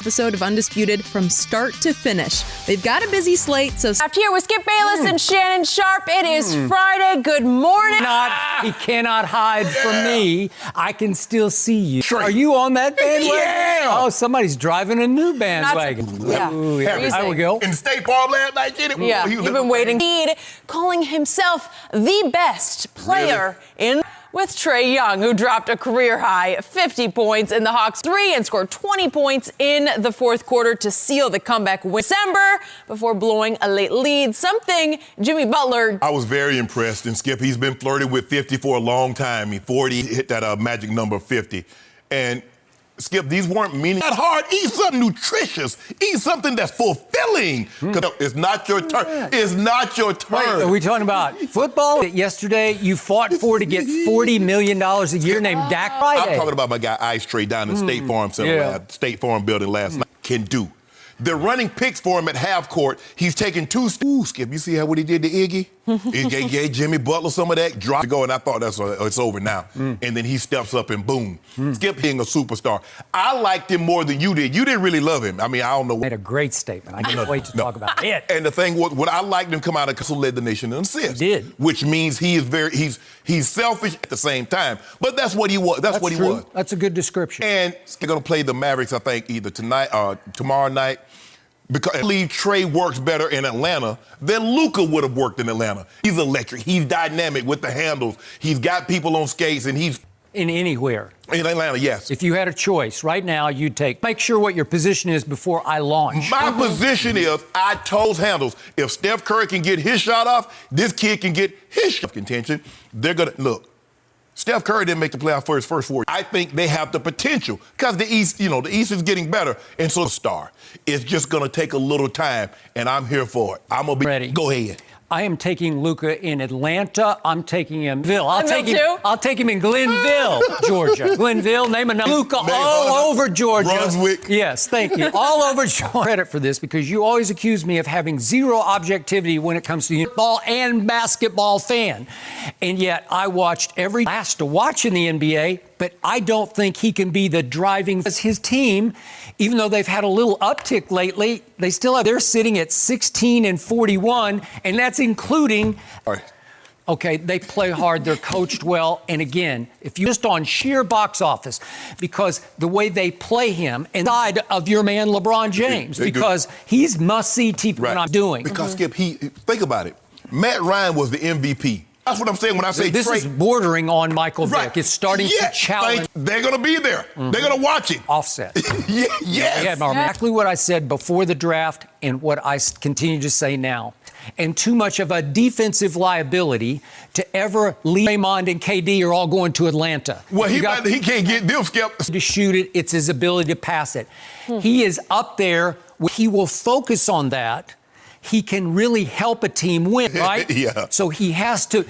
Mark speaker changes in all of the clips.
Speaker 1: Episode of Undisputed from start to finish. They've got a busy slate, so...
Speaker 2: After here with Skip Bayless and Shannon Sharp, it is Friday. Good morning.
Speaker 3: He cannot hide from me. I can still see you.
Speaker 4: Trae.
Speaker 3: Are you on that bandwagon?
Speaker 4: Yeah.
Speaker 3: Oh, somebody's driving a new bandwagon.
Speaker 2: Yeah.
Speaker 3: Ooh, yeah.
Speaker 2: Crazy.
Speaker 3: I will go.
Speaker 4: In State Farm last night, did it?
Speaker 2: Yeah, you've been waiting. Embiid calling himself the best player in... with Trae Young, who dropped a career-high 50 points in the Hawks' 3 and scored 20 points in the fourth quarter to seal the comeback win December before blowing a late lead, something Jimmy Butler...
Speaker 4: I was very impressed, and Skip, he's been flirting with 50 for a long time. He 40 hit that magic number of 50. And Skip, these weren't meaningless. Not hard. Eat something nutritious. Eat something that's fulfilling. It's not your turn. It's not your turn.
Speaker 3: Wait, are we talking about football? Yesterday, you fought for to get $40 million a year named Dak Friday.
Speaker 4: I'm talking about my guy Ice Trae down in State Farm Center, State Farm building last night. Can do. They're running picks for him at half court. He's taking two. Ooh, Skip, you see what he did to Iggy? He gave Jimmy Butler some of that, dropped to go, and I thought it's over now. And then he steps up and boom. Skip being a superstar. I liked him more than you did. You didn't really love him. I mean, I don't know.
Speaker 3: Made a great statement. I can't wait to talk about it.
Speaker 4: And the thing was, when I liked him come out of Castle, led the nation in assists.
Speaker 3: He did.
Speaker 4: Which means he is he's selfish at the same time. But that's what he was. That's what he
Speaker 3: true.
Speaker 4: was.
Speaker 3: That's a good description.
Speaker 4: And they're going to play the Mavericks, I think, either tonight or tomorrow night. Because I believe Trae works better in Atlanta than Luka would have worked in Atlanta. He's electric. He's dynamic with the handles. He's got people on skates, and he's...
Speaker 3: In anywhere.
Speaker 4: In Atlanta, yes.
Speaker 3: If you had a choice right now, you'd make sure what your position is before I launch.
Speaker 4: My position is, I told handles, if Steph Curry can get his shot off, this kid can get his shot contention. They're going to... Look, Steph Curry didn't make the playoff for his first 4 years. I think they have the potential because the East, the East is getting better. And so, star, it's just going to take a little time, and I'm here for it. I'm going to be
Speaker 3: ready.
Speaker 4: Go ahead.
Speaker 3: I am taking Luka in Atlanta. I'm taking him in I'll take him in Glenville, Georgia. Glenville, name another. Luka all over Georgia.
Speaker 4: Brunswick.
Speaker 3: Yes, thank you. All over Georgia. Credit for this because you always accuse me of having zero objectivity when it comes to football and basketball fan. And yet I watched every last to watch in the NBA, but I don't think he can be the driving. His team, even though they've had a little uptick lately, they're sitting at 16 and 41, and that's including. Okay, they play hard, they're coached well, and again, if you just on sheer box office, because the way they play him inside of your man LeBron James, because he's must-see TV. What I'm doing.
Speaker 4: Because Skip, think about it. Matt Ryan was the MVP. That's what I'm saying when I say
Speaker 3: this
Speaker 4: Trae.
Speaker 3: is bordering on Michael Vick. It's starting to challenge.
Speaker 4: They're going to be there. They're going to watch it.
Speaker 3: Offset.
Speaker 4: Yes.
Speaker 3: Exactly what I said before the draft and what I continue to say now. And too much of a defensive liability to ever leave. Draymond and KD are all going to Atlanta.
Speaker 4: Well, he can't get them, Skip.
Speaker 3: To shoot it, it's his ability to pass it. He is up there. He will focus on that. He can really help a team win, right?
Speaker 4: Yeah.
Speaker 3: So he has to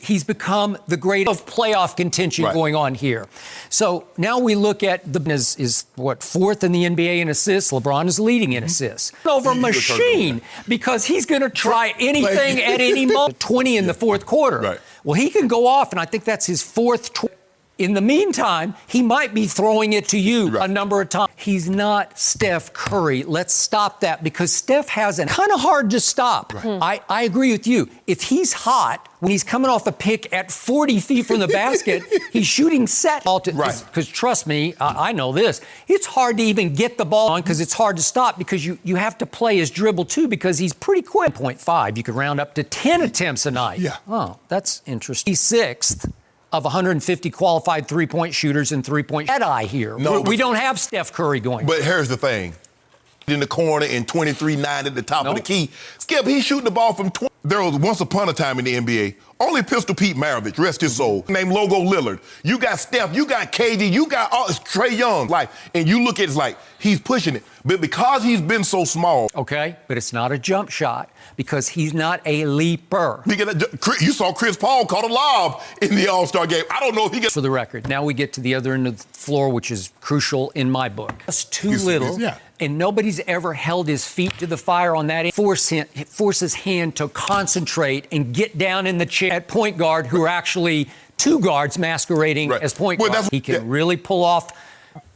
Speaker 3: he's become the greatest playoff contention going on here. So now we look at is fourth in the NBA in assists. LeBron is leading in assists. Over machine because he's going to try anything at any moment. 20 in the fourth quarter.
Speaker 4: Right.
Speaker 3: Well, he can go off, and I think that's his fourth. In the meantime, he might be throwing it to you a number of times. He's not Steph Curry. Let's stop that because Steph has it kind of hard to stop. I agree with you. If he's hot, when he's coming off a pick at 40 feet from the basket, he's shooting set. Because trust me, I know this. It's hard to even get the ball on because it's hard to stop because you have to play his dribble too because he's pretty quick. 0.5, you could round up to 10 attempts a night.
Speaker 4: Yeah.
Speaker 3: Oh, that's interesting. He's sixth of 150 qualified three-point shooters and three-point eye here. No, we don't have Steph Curry going.
Speaker 4: But here's the thing. In the corner and 23-9 at the top of the key. Skip, he's shooting the ball from 20. There was once upon a time in the NBA, only Pistol Pete Maravich, rest his soul, named Logo Lillard. You got Steph, you got KD, you got Trae Young. And you look at it he's pushing it. But because he's been so small.
Speaker 3: Okay, but it's not a jump shot because he's not a leaper.
Speaker 4: You saw Chris Paul caught a lob in the All-Star game. I don't know if he gets...
Speaker 3: For the record, now we get to the other end of the floor, which is crucial in my book. Just too little, and nobody's ever held his feet to the fire on that. Force his hand to concentrate and get down in the chair at point guard, who are actually two guards masquerading as point guards. He can really pull off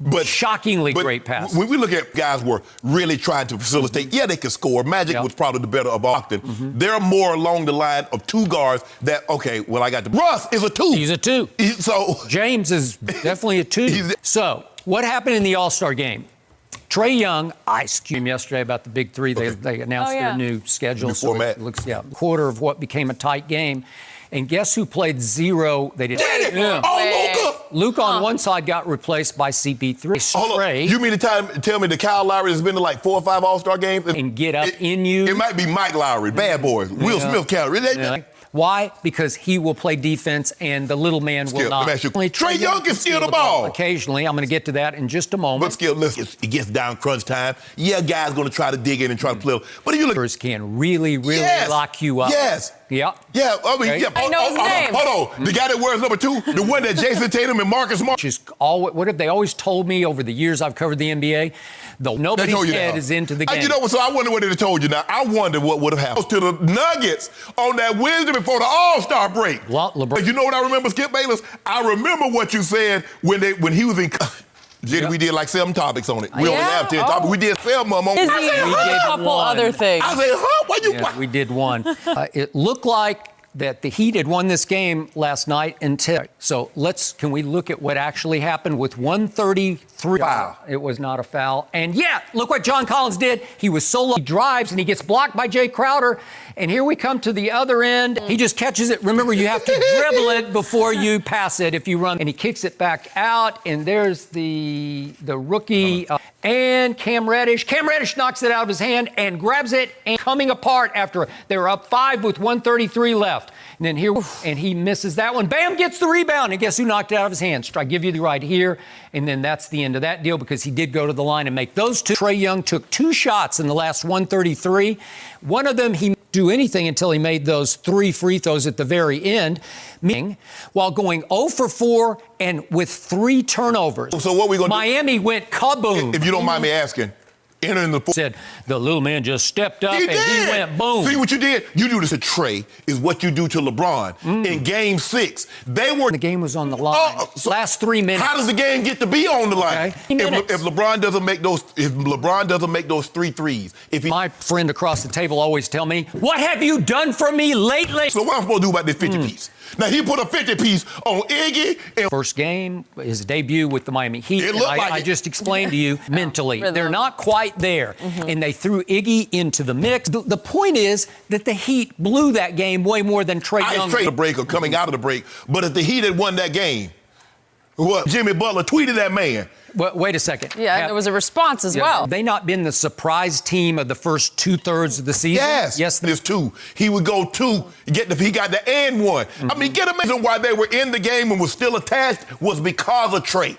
Speaker 4: But
Speaker 3: shockingly great pass.
Speaker 4: When we look at guys who are really trying to facilitate, yeah, they can score. Magic was probably the better of Ogden. They're more along the line of two guards that, okay, well, I got the... Russ is a 2.
Speaker 3: He's a 2.
Speaker 4: So
Speaker 3: James is definitely a 2. So what happened in the All-Star game? Trae Young, I skewed him yesterday about the big three. They announced their new schedule.
Speaker 4: New format.
Speaker 3: It looks, quarter of what became a tight game. And guess who played 0? They didn't.
Speaker 4: Oh,
Speaker 3: Luka on one side got replaced by CP3.
Speaker 4: Hold on. You mean to tell me that Kyle Lowry has been to like 4 or 5 All-Star games?
Speaker 3: And get up in you.
Speaker 4: It might be Mike Lowry, Bad Boys, Will Smith calorie.
Speaker 3: Why? Because he will play defense and the little man will not.
Speaker 4: Trae Young can steal the ball.
Speaker 3: Occasionally. I'm going to get to that in just a moment.
Speaker 4: But Skip, listen, it gets down crunch time. Yeah, guys going to try to dig in and try to play. But if you look...
Speaker 3: can really lock you up.
Speaker 4: Yes.
Speaker 3: Yeah.
Speaker 4: Yeah, I mean,
Speaker 3: okay.
Speaker 2: I know his name.
Speaker 4: Hold on. The guy that wears number 2, the one that Jason Tatum and Marcus Smart.
Speaker 3: What have they always told me over the years I've covered the NBA? Though nobody's head is into the game.
Speaker 4: You know what? So I wonder what they told you now. I wonder what would have happened to the Nuggets on that Wednesday before the All-Star break.
Speaker 3: LeBron.
Speaker 4: You know what I remember, Skip Bayless? I remember what you said when he was in... We did like 7 topics on it. We only have 10 topics. We did 7 of them on
Speaker 2: it. We did a couple other things.
Speaker 4: I said, huh? Why you...
Speaker 3: Yeah, we did 1. It looked like that the Heat had won this game last night until... So can we look at what actually happened with 133?
Speaker 4: Wow.
Speaker 3: It was not a foul. And look what John Collins did. He was solo. He drives and he gets blocked by Jay Crowder. And here we come to the other end. He just catches it. Remember, you have to dribble it before you pass it if you run. And he kicks it back out. And there's the rookie and Cam Reddish. Cam Reddish knocks it out of his hand and grabs it and coming apart after they were up 5 with 1:33 left. And then and he misses that one. Bam, gets the rebound. And guess who knocked it out of his hand? I give you the right here. And then that's the end of that deal because he did go to the line and make those 2. Trae Young took 2 shots in the last 1:33. One of them, he didn't do anything until he made those 3 free throws at the very end, while going 0 for 4 and with 3 turnovers.
Speaker 4: So what we going to do?
Speaker 3: Miami went kaboom.
Speaker 4: If you don't mind me asking. Entering the
Speaker 3: said the little man just stepped up and he went boom.
Speaker 4: See what you did? You do this to Trae is what you do to LeBron in Game 6. The
Speaker 3: game was on the line. Last 3 minutes.
Speaker 4: How does the game get to be on the line?
Speaker 3: Okay.
Speaker 4: If LeBron doesn't make those 3 threes,
Speaker 3: my friend across the table always tell me, "What have you done for me lately?"
Speaker 4: So what I'm supposed to do about this 50 piece? Now he put a 50 piece on Iggy.
Speaker 3: First game, his debut with the Miami Heat.
Speaker 4: It looked like
Speaker 3: I just explained to you mentally, they're not quite there. And they threw Iggy into the mix. The point is that the Heat blew that game way more than Trae Young.
Speaker 4: The break or coming out of the break. But if the Heat had won that game, Jimmy Butler tweeted that man.
Speaker 3: Wait a second.
Speaker 2: Yeah, there was a response as well.
Speaker 3: They not been the surprise team of the first 2/3 of the season?
Speaker 4: Yes. There's 2. He would go 2. He got the and 1. I mean, get a reason why they were in the game and was still attached was because of Trae.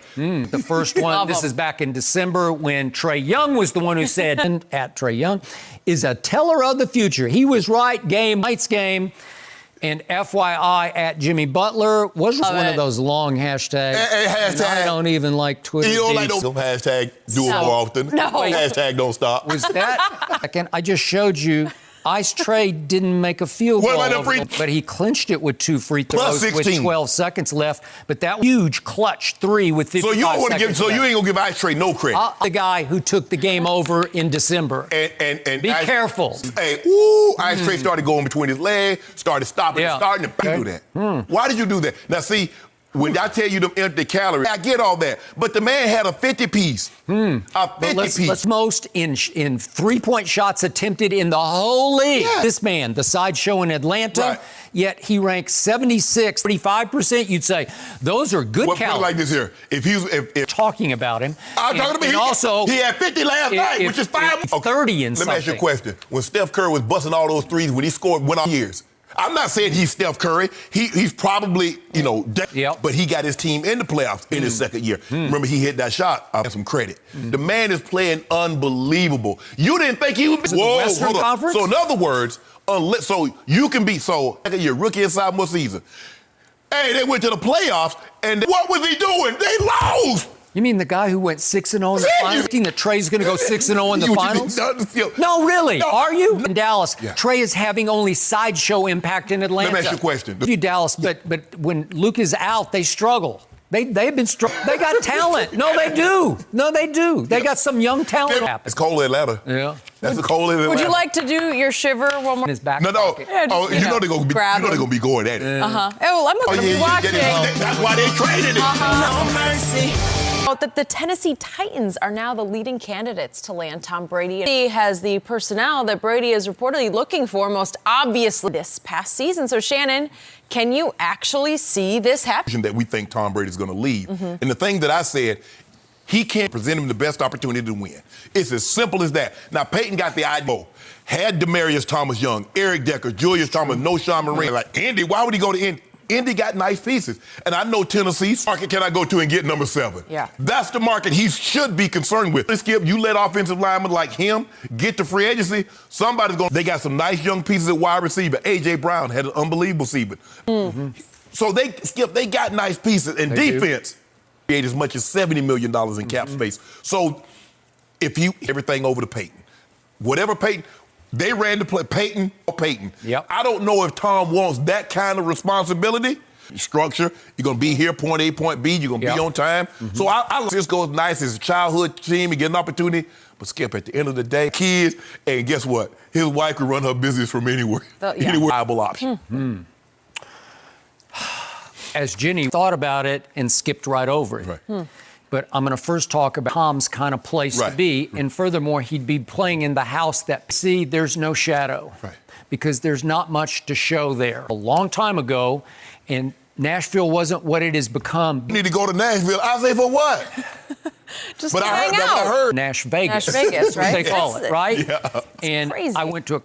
Speaker 3: The first one, this is back in December when Trae Young was the one who said, at Trae Young, is a teller of the future. He was right, night's game. And FYI, at Jimmy Butler was one of those long hashtags. I don't even like Twitter.
Speaker 4: You don't like those hashtag do it more often.
Speaker 2: No.
Speaker 4: Hashtag don't stop.
Speaker 3: Was that? I just showed you. Ice Trae didn't make a field goal, but he clinched it with 2 free throws with 12 seconds left. But that huge clutch 3 with 55 seconds left.
Speaker 4: So you ain't gonna give Ice Trae no credit.
Speaker 3: The guy who took the game over in December.
Speaker 4: And
Speaker 3: be careful.
Speaker 4: Hey, Ice Trae started going between his legs, started stopping and starting to do that. Why did you do that? Now see. When I tell you them empty calories, I get all that. But the man had a 50 piece. A 50 piece.
Speaker 3: Let's most in 3-point shots attempted in the whole league. Yeah. This man, the sideshow in Atlanta, yet he ranks 76, 35%. You'd say those are good calories.
Speaker 4: Put it like this here. If
Speaker 3: talking about him.
Speaker 4: I'm talking about him.
Speaker 3: Also,
Speaker 4: he had 50 last night, which is
Speaker 3: 30 and something.
Speaker 4: Let me ask you a question. When Steph Curry was busting all those threes, when he scored, went on years. I'm not saying he's Steph Curry. He's probably, but he got his team in the playoffs in his second year. Remember, he hit that shot. I'll give some credit. The man is playing unbelievable. You didn't think he was...
Speaker 3: Whoa, the Western Conference?
Speaker 4: So in other words, you can be... So, your rookie and sophomore season. Hey, they went to the playoffs, and what was he doing? They lost!
Speaker 3: You mean the guy who went 6-0 in the finals? You think that Trae's going to go 6-0 in the finals? No, really? No. Are you? In Dallas, Trae is having only sideshow impact in Atlanta.
Speaker 4: Let me ask you a question.
Speaker 3: You Dallas, but when Luke is out, they struggle. They've been strong. They got talent. No, they do. No, they do. They got some young talent.
Speaker 4: It's cold in Atlanta.
Speaker 3: Yeah.
Speaker 4: That's the cold in Atlanta.
Speaker 2: Would you like to do your shiver one more?
Speaker 3: In his back
Speaker 4: No.
Speaker 3: pocket.
Speaker 2: Yeah,
Speaker 4: Oh, you know they're gonna be.
Speaker 2: grab
Speaker 4: You know they're
Speaker 2: him.
Speaker 4: gonna be going at it.
Speaker 2: Oh, well, I'm going to be watching.
Speaker 4: That's why they traded it.
Speaker 2: No mercy. That the Tennessee Titans are now the leading candidates to land Tom Brady. He has the personnel that Brady is reportedly looking for most obviously this past season. So, Shannon, can you actually see this happen?
Speaker 4: That we think Tom Brady's going to leave. And the thing that I said, he can't present him the best opportunity to win. It's as simple as that. Now, Peyton got the idea. Had Demaryius Thomas Young, Eric Decker, Julius Thomas, no Sean Moran. Like, Indy, why would he go to Indy? Indy got nice pieces. And I know Tennessee's market can I go to and get number 7.
Speaker 2: Yeah.
Speaker 4: That's the market he should be concerned with. Skip, you let offensive linemen like him get to free agency, somebody's going to... They got some nice young pieces at wide receiver. A.J. Brown had an unbelievable season. So they got nice pieces. And defense create as much as $70 million in cap space. So if you... Everything over to Peyton. Whatever Peyton... They ran to play Peyton or Peyton.
Speaker 3: Yep.
Speaker 4: I don't know if Tom wants that kind of responsibility. Structure, you're going to be here, point A, point B, you're going to be on time. So I Cisco's nice as a childhood team and get an opportunity. But Skip, at the end of the day, kids, and guess what? His wife could run her business from anywhere. Anywhere. Viable option.
Speaker 3: As Jenny thought about it and skipped right over it.
Speaker 4: Right.
Speaker 3: But I'm going to first talk about Tom's kind of place to be. And furthermore, he'd be playing in the house that, see, there's no shadow.
Speaker 4: Right.
Speaker 3: Because there's not much to show there. A long time ago, and Nashville wasn't what it has become.
Speaker 4: You need to go to Nashville. I say, for what?
Speaker 2: Just
Speaker 4: But
Speaker 2: to
Speaker 4: I
Speaker 2: hang
Speaker 4: heard, that's what I
Speaker 2: out.
Speaker 4: heard.
Speaker 3: Nash Vegas.
Speaker 2: Nash Vegas, right?
Speaker 3: They call
Speaker 2: That's
Speaker 3: it, right?
Speaker 4: Yeah.
Speaker 3: And
Speaker 2: crazy.
Speaker 3: I went to a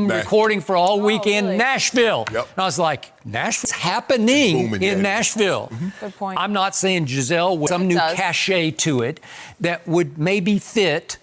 Speaker 3: recording for all weekend
Speaker 2: really?
Speaker 3: Nashville.
Speaker 4: Yep.
Speaker 3: And I was like, Nashville's happening
Speaker 4: Booming,
Speaker 3: in
Speaker 4: yeah.
Speaker 3: Nashville.
Speaker 2: Good point.
Speaker 3: I'm not saying Giselle with some
Speaker 2: It
Speaker 3: new
Speaker 2: does.
Speaker 3: cachet to it that would maybe fit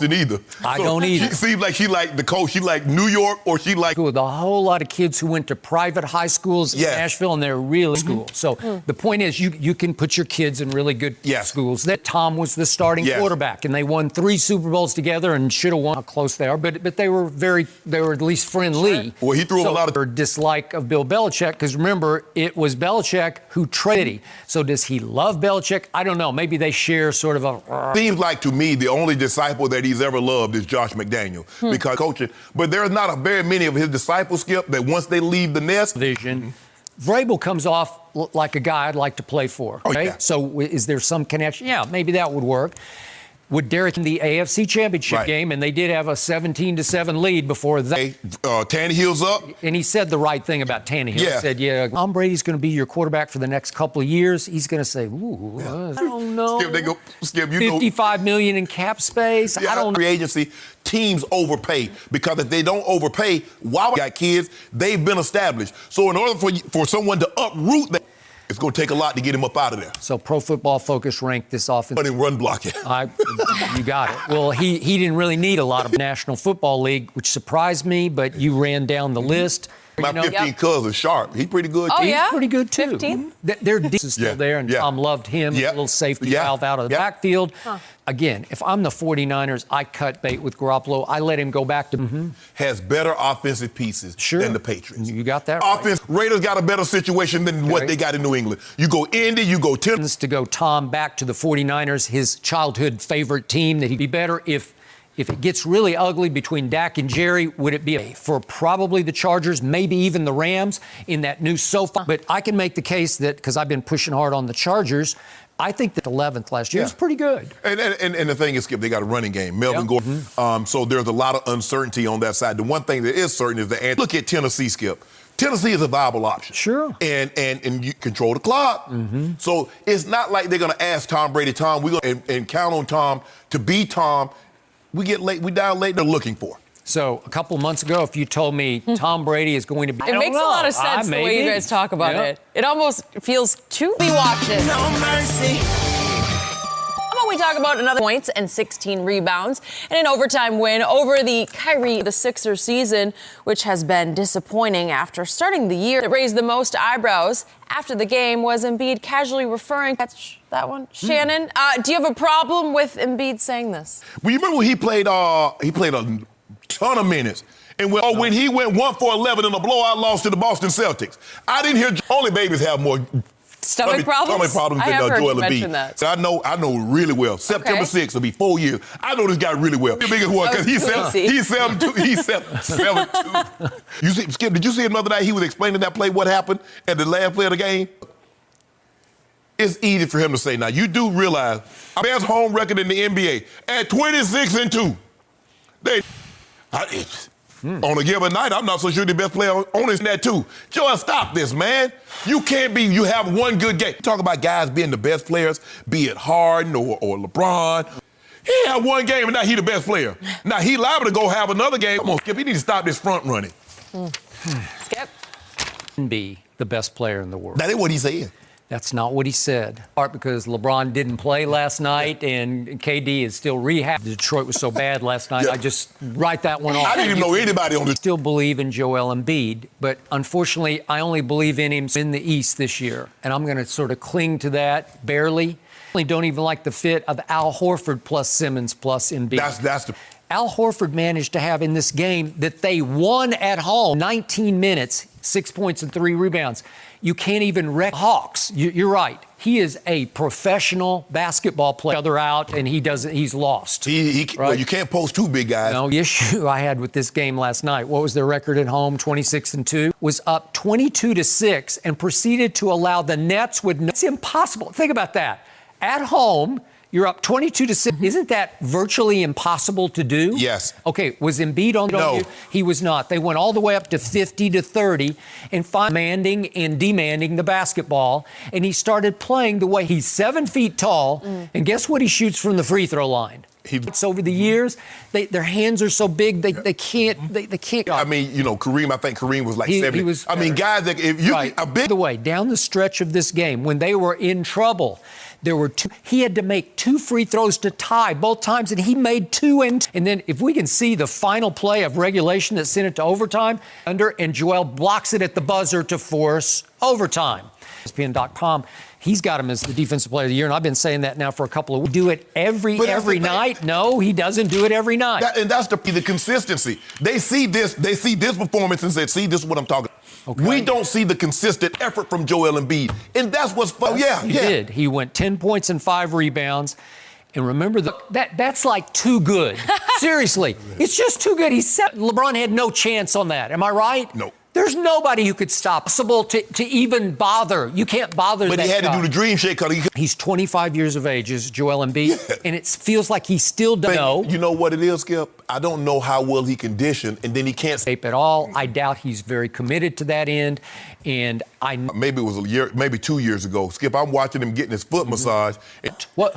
Speaker 4: Either.
Speaker 3: I don't either.
Speaker 4: She seems like she like the coach. She like New York or she like...
Speaker 3: with a whole lot of kids who went to private high schools in
Speaker 4: Yeah.
Speaker 3: Nashville, and they're really school. So the point is, you can put your kids in really good
Speaker 4: Yes.
Speaker 3: schools. That Tom was the starting
Speaker 4: Yes.
Speaker 3: quarterback, and they won 3 Super Bowls together and should have won. How close they are, but they were at least friendly.
Speaker 4: Well, he threw a lot of...
Speaker 3: Their dislike of Bill Belichick, because remember, it was Belichick who traded. So does he love Belichick? I don't know. Maybe they share sort of a...
Speaker 4: Seems like to me the only disciple that he's ever loved is Josh McDaniel because coaching. But there's not a very many of his disciples, Skip, that once they leave the nest.
Speaker 3: Vision. Vrabel comes off like a guy I'd like to play for.
Speaker 4: Oh,
Speaker 3: Okay?
Speaker 4: yeah.
Speaker 3: So is there some connection? Yeah, maybe that would work. Would Derek in the AFC Championship
Speaker 4: Right.
Speaker 3: game, and they did have a 17-7 lead before that.
Speaker 4: Hey, Tannehill's up.
Speaker 3: And he said the right thing about Tannehill.
Speaker 4: Yeah.
Speaker 3: He said, yeah, Tom Brady's going to be your quarterback for the next couple of years. He's going to say, ooh, I don't know.
Speaker 4: Skip, you know.
Speaker 3: $55 million in cap space.
Speaker 4: Yeah,
Speaker 3: I don't know.
Speaker 4: free agency, teams overpay because if they don't overpay, while we got kids, they've been established. So in order for someone to uproot that, it's going to take a lot to get him up out of there.
Speaker 3: So Pro Football Focus ranked this offense.
Speaker 4: But in run blocking.
Speaker 3: You got it. Well, he didn't really need a lot of National Football League, which surprised me, but you ran down the list.
Speaker 4: My 15 cousin, Sharp, he's pretty good.
Speaker 2: Oh,
Speaker 4: too.
Speaker 2: yeah?
Speaker 3: He's pretty good, too.
Speaker 2: 15?
Speaker 3: Their defense is still
Speaker 4: Yeah,
Speaker 3: there, and
Speaker 4: yeah.
Speaker 3: Tom loved him.
Speaker 4: Yeah.
Speaker 3: A little safety
Speaker 4: Yeah,
Speaker 3: valve out of the
Speaker 4: yeah.
Speaker 3: backfield. Again, if I'm the 49ers, I cut bait with Garoppolo. I let him go back to...
Speaker 4: Has better offensive pieces than the Patriots.
Speaker 3: You got that right.
Speaker 4: Offense, Raiders got a better situation than what they got in New England. You go Indy, you go Tennessee.
Speaker 3: To go Tom back to the 49ers, his childhood favorite team, that he'd be better if it gets really ugly between Dak and Jerry. Would it be for probably the Chargers, maybe even the Rams in that new SoFi? But I can make the case that, because I've been pushing hard on the Chargers, I think that 11th last year was pretty good.
Speaker 4: And the thing is, Skip, they got a running game. Melvin Gordon. So there's a lot of uncertainty on that side. The one thing that is certain is that, look at Tennessee, Skip. Tennessee is a viable option.
Speaker 3: Sure.
Speaker 4: And you control the clock. So it's not like they're going to ask Tom Brady, Tom, we're going to and count on Tom to be Tom. We get late, we down late, they're looking for.
Speaker 3: So a couple months ago, if you told me Tom Brady is going to be...
Speaker 2: It makes a lot of sense the way you guys talk about it. It almost feels too... We watch it. No mercy. How about we talk about another points and 16 rebounds and an overtime win over the the Sixers season, which has been disappointing after starting the year. It raised the most eyebrows after the game was Embiid casually referring... Catch that one? Shannon, do you have a problem with Embiid saying this?
Speaker 4: Well, you remember when he played a ton of minutes. And when he went 1 for 11 in a blowout loss to the Boston Celtics. I didn't hear only babies have more
Speaker 2: Stomach problems?
Speaker 4: Stomach problems
Speaker 2: I
Speaker 4: than
Speaker 2: have heard
Speaker 4: Joel
Speaker 2: you mention
Speaker 4: Embiid.
Speaker 2: that.
Speaker 4: So I know really well. September 6th will be 4 years. I know this guy really well. The biggest one, because he's 7'2". He's 7'2". You see, Skip, did you see him the other night? He was explaining that play, what happened at the last play of the game. It's easy for him to say. Now, you do realize our best home record in the NBA at 26-2. On a given night, I'm not so sure the best player on is that too. Joel, stop this, man. You can't be, you have one good game. Talk about guys being the best players, be it Harden or LeBron. He had one game and now he the best player. Now he liable to go have another game. Come on, Skip, he need to stop this front running.
Speaker 2: Skip?
Speaker 3: Be the best player in the world.
Speaker 4: That ain't what he said.
Speaker 3: That's not what he said. Part because LeBron didn't play last night and KD is still rehab. Detroit was so bad last night. I just write that one off.
Speaker 4: I didn't even know anybody on this.
Speaker 3: Still believe in Joel Embiid, but unfortunately, I only believe in him in the East this year, and I'm going to sort of cling to that barely. I don't even like the fit of Al Horford plus Simmons plus Embiid.
Speaker 4: That's the.
Speaker 3: Al Horford managed to have in this game that they won at home 19 minutes, 6 points and 3 rebounds. You can't even wreck Hawks. You're right. He is a professional basketball player. Other out, and he's lost.
Speaker 4: Right? Well, you can't post two big guys.
Speaker 3: No, the issue I had with this game last night, what was their record at home? 26-2, was up 22-6 and proceeded to allow the Nets with. It's impossible. Think about that. At home, you're up 22-6. Isn't that virtually impossible to do?
Speaker 4: Yes.
Speaker 3: Okay, was Embiid on
Speaker 4: No.
Speaker 3: you? He was not. They went all the way up to 50-30 and demanding and demanding the basketball. And he started playing the way he's 7 feet tall. And guess what he shoots from the free throw line? It's over the years, their hands are so big they can't.
Speaker 4: I mean, you know, Kareem. I think Kareem was like 70.
Speaker 3: He was.
Speaker 4: I mean, guys that if you
Speaker 3: Right.
Speaker 4: a big.
Speaker 3: By the way, down the stretch of this game, when they were in trouble, there were two. He had to make 2 free throws to tie both times, and he made 2. And then, if we can see the final play of regulation that sent it to overtime, and Joel blocks it at the buzzer to force overtime. ESPN.com. He's got him as the defensive player of the year, and I've been saying that now for a couple of weeks. Do it every night? No, he doesn't do it every night.
Speaker 4: And that's the consistency. They see this performance and say, see, this is what I'm talking about.
Speaker 3: Okay.
Speaker 4: We don't see the consistent effort from Joel Embiid. And that's what's fun.
Speaker 3: He did. He went 10 points and 5 rebounds. And remember, that's like too good. Seriously. It's just too good. LeBron had no chance on that. Am I right?
Speaker 4: No.
Speaker 3: There's nobody who could stop. Possible to even bother. You can't bother
Speaker 4: But
Speaker 3: that
Speaker 4: he had
Speaker 3: guy.
Speaker 4: to do the dream shake.
Speaker 3: He's 25 years of age, is Joel Embiid, and it feels like he still doesn't know.
Speaker 4: You know what it is, Skip? I don't know how well he conditioned, and then he can't
Speaker 3: At all. I doubt he's very committed to that end, and
Speaker 4: maybe it was a year, maybe 2 years ago. Skip, I'm watching him getting his foot massage.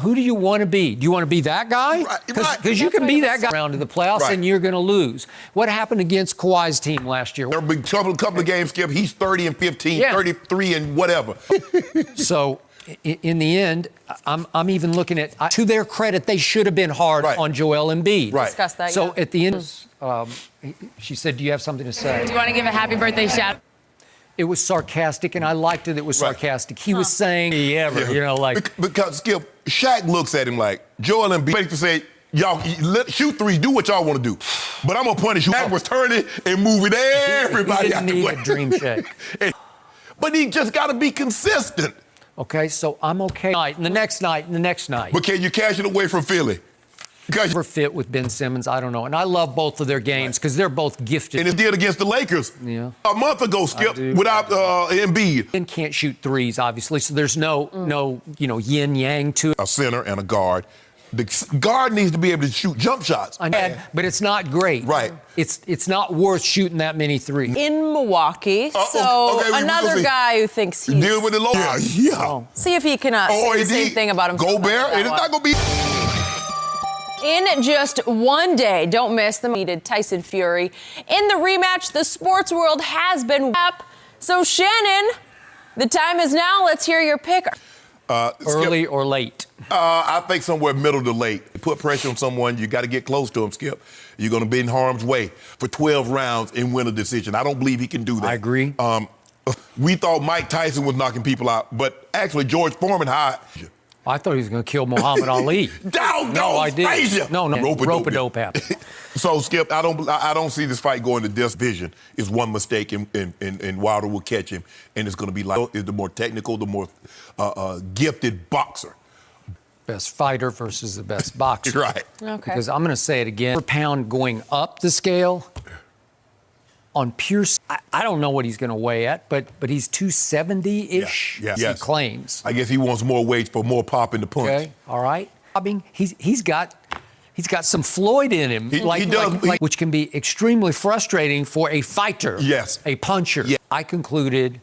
Speaker 3: Who do you want to be? Do you want to be that guy? Because you can be that guy around to the playoffs, and you're going to lose. What happened against Kawhi's team last year?
Speaker 4: There have been a couple of games, Skip. He's 30 and 15, 33 and whatever.
Speaker 3: So, in the end, I'm even looking at, to their credit, they should have been hard on Joel Embiid.
Speaker 4: Right.
Speaker 2: Discuss that,
Speaker 3: So at the end, she said, "Do you have something to say?"
Speaker 5: Do you want to give a happy birthday shout?
Speaker 3: It was sarcastic, and I liked it was sarcastic. He was saying,
Speaker 4: Because, Skip, Shaq looks at him like, Joel Embiid basically say, y'all, shoot threes, do what y'all want to do. But I'm going to punish you. Shaq was turning and moving everybody out the way.
Speaker 3: He didn't need a dream shake.
Speaker 4: But he just got to be consistent.
Speaker 3: Okay, so I'm okay. And the next night, and the next night.
Speaker 4: But can you cash it away from Philly?
Speaker 3: Never fit with Ben Simmons, I don't know. And I love both of their games because they're both gifted.
Speaker 4: And it did against the Lakers a month ago, Skip, without Embiid.
Speaker 3: Ben can't shoot threes, obviously, so there's no yin-yang to it.
Speaker 4: A center and a guard. The guard needs to be able to shoot jump shots.
Speaker 3: But it's not great.
Speaker 4: Right.
Speaker 3: It's not worth shooting that many threes.
Speaker 2: In Milwaukee, another guy who thinks he's...
Speaker 4: Deal with the low.
Speaker 2: See if he can say the same thing about himself.
Speaker 4: Gobert, it is not going to be...
Speaker 2: In just one day, don't miss the needed Tyson Fury. In the rematch, the sports world has been up. So, Shannon, the time is now. Let's hear your pick.
Speaker 3: Early or late?
Speaker 4: I think somewhere middle to late. Put pressure on someone, you got to get close to him, Skip. You're going to be in harm's way for 12 rounds and win a decision. I don't believe he can do that.
Speaker 3: I agree.
Speaker 4: We thought Mike Tyson was knocking people out, but actually George Foreman
Speaker 3: I thought he was going to kill Muhammad Ali.
Speaker 4: Down,
Speaker 3: No, I did.
Speaker 4: Frazier.
Speaker 3: No, rope-a-dope happened.
Speaker 4: So, Skip, I don't see this fight going to this vision. It's one mistake, and Wilder will catch him, and it's going to be like is the more technical, the more gifted boxer.
Speaker 3: Best fighter versus the best boxer.
Speaker 4: Right.
Speaker 2: Okay.
Speaker 3: Because I'm going to say it again. Per pound going up the scale on pure. I don't know what he's going to weigh at, but he's 270-ish.
Speaker 4: Yeah.
Speaker 3: He
Speaker 4: Yes.
Speaker 3: claims.
Speaker 4: I guess he wants more weight for more pop in the punch.
Speaker 3: Okay. All right. I mean, he's got some Floyd in him,
Speaker 4: He does.
Speaker 3: which can be extremely frustrating for a fighter.
Speaker 4: Yes.
Speaker 3: A puncher.
Speaker 4: Yeah.
Speaker 3: I concluded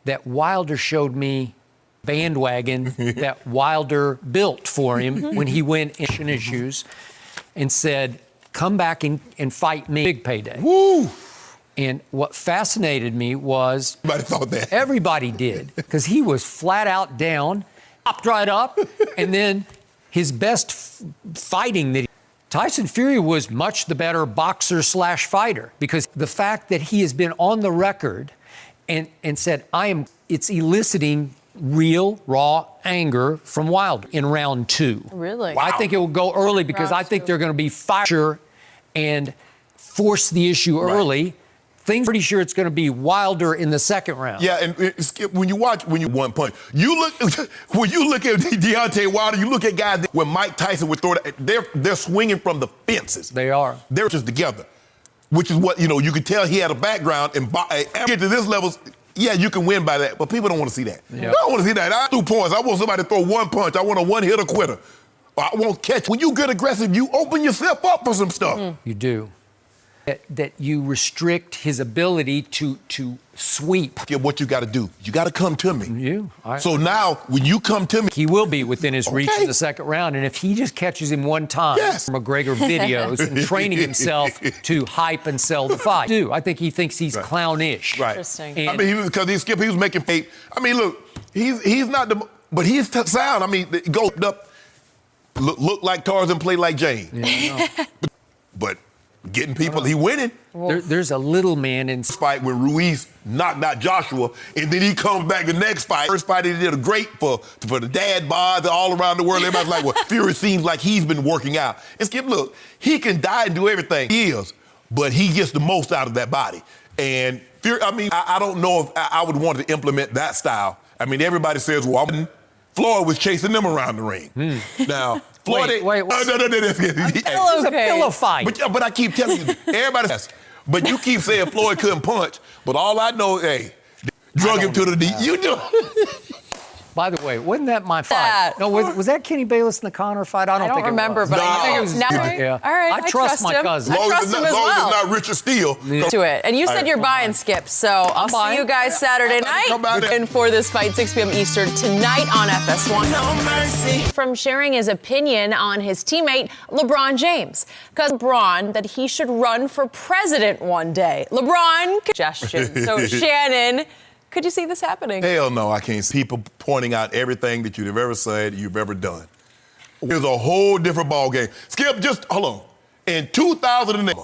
Speaker 3: that Wilder showed me bandwagon that Wilder built for him when he went in his shoes and said, come back and fight me. Big payday.
Speaker 4: Woo!
Speaker 3: And what fascinated me was
Speaker 4: Everybody thought that.
Speaker 3: everybody did, because he was flat out down, popped right up, and then his best fighting that Tyson Fury was much the better boxer / fighter, because the fact that he has been on the record and said, it's eliciting real, raw anger from Wilder in round 2.
Speaker 2: Really?
Speaker 3: I think it will go early because
Speaker 2: Round
Speaker 3: I think
Speaker 2: 2.
Speaker 3: they're going to be fire and force the issue early. Pretty sure it's going to be Wilder in the second round.
Speaker 4: Yeah, and Skip, when you one punch, when you look at Deontay Wilder, you look at guys that, when Mike Tyson would throw that, they're swinging from the fences.
Speaker 3: They are.
Speaker 4: They're just together, which is what, you could tell he had a background. And get to this level, yeah, you can win by that, but people don't want to see that.
Speaker 3: Yeah.
Speaker 4: I don't want to see that. I do points. I want somebody to throw one punch. I want a one-hitter quitter. I won't catch. When you get aggressive, you open yourself up for some stuff.
Speaker 3: You do. That you restrict his ability to sweep.
Speaker 4: Skip, what you got to do? You got to come to me. So now, when you come to me,
Speaker 3: He will be within his reach in the second round, and if he just catches him one time from McGregor videos and training himself to hype and sell the fight. I think he thinks he's clownish.
Speaker 4: Right.
Speaker 2: Interesting.
Speaker 4: I mean, because he was making fake. I mean, look, he's not the, but he's sound. I mean, it goes up, look like Tarzan, play like Jane.
Speaker 3: Yeah,
Speaker 4: but getting people, he winning.
Speaker 3: There's a little man in
Speaker 4: Fight when Ruiz knocked out Joshua, and then he comes back the next fight. First fight he did a great for the dad bods all around the world. Everybody's like, well, Fury seems like he's been working out. And Skip, look, he can die and do everything he is, but he gets the most out of that body. And Fury, I mean, I don't know if I would want to implement that style. I mean, everybody says, well, Floyd was chasing them around the ring. Now, Floyd,
Speaker 3: wait,
Speaker 2: It's
Speaker 3: a pillow fight.
Speaker 4: But I keep telling you, everybody says, but you keep saying Floyd couldn't punch, but all I know, hey, drug him to the deep. You know.
Speaker 3: By the way, wasn't that my fight? No, was that Kenny Bayless in the Connor fight? I don't think
Speaker 2: remember,
Speaker 3: it was.
Speaker 2: but
Speaker 4: No.
Speaker 2: I
Speaker 4: think
Speaker 2: know.
Speaker 4: it was-
Speaker 2: Now,
Speaker 3: Yeah.
Speaker 2: all right,
Speaker 3: I trust my
Speaker 2: him.
Speaker 3: cousin.
Speaker 2: I
Speaker 4: Long as
Speaker 2: trust him
Speaker 4: it's
Speaker 2: as
Speaker 4: not,
Speaker 2: well.
Speaker 4: it's not Richard Steele.
Speaker 2: To it. And you said
Speaker 4: right.
Speaker 2: you're buying, Skip, so I'll see
Speaker 3: buying.
Speaker 2: you guys Saturday
Speaker 4: Come by
Speaker 2: night.
Speaker 4: there.
Speaker 2: And for this fight, 6 p.m. Eastern tonight on FS1.
Speaker 5: No mercy.
Speaker 2: From sharing his opinion on his teammate, LeBron James. Because LeBron, that he should run for president one day. LeBron, suggestion. So Shannon, could you see this happening?
Speaker 4: Hell no, I can't see people pointing out everything that you've ever said, you've ever done. It's a whole different ball game. Skip, just hold on. In 2008,